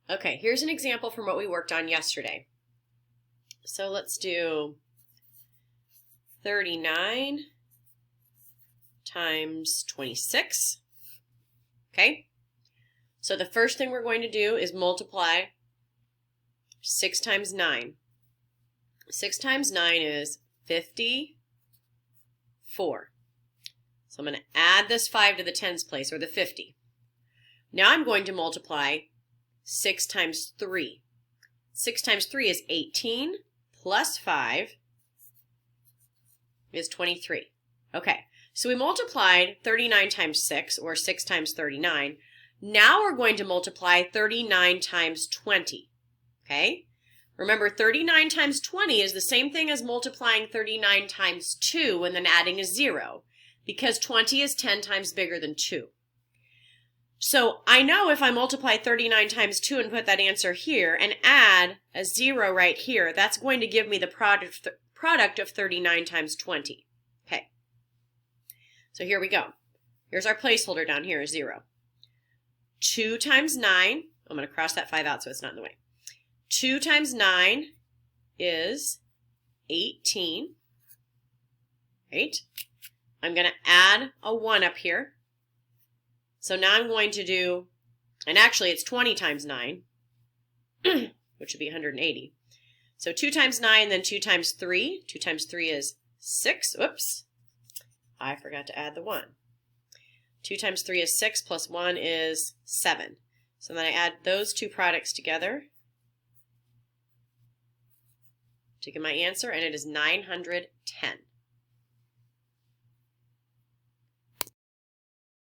Okay, here's an example from what we worked on yesterday. So let's do 39 times 26. Okay, so the first thing we're going to do is multiply 6 times 9. 6 times 9 is 54. So I'm going to add this 5 to the tens place, or the 50. Now I'm going to multiply 6 times 3. 6 times 3 is 18, plus 5 is 23. Okay, so we multiplied 39 times 6, or 6 times 39. Now we're going to multiply 39 times 20. Okay? Remember, 39 times 20 is the same thing as multiplying 39 times 2 and then adding a 0, because 20 is 10 times bigger than 2. So I know if I multiply 39 times 2 and put that answer here and add a 0 right here, that's going to give me the product of 39 times 20. Okay. So here we go. Here's our placeholder down here, 0. 2 times 9, I'm going to cross that 5 out so it's not in the way. 2 times 9 is 18, right? I'm going to add a 1 up here. So now I'm going to do, and actually it's 20 times 9, which would be 180. So 2 times 9, then 2 times 3. 2 times 3 is 6. Oops, I forgot to add the 1. 2 times 3 is 6, plus 1 is 7. So then I add those two products together to get my answer, and it is 910.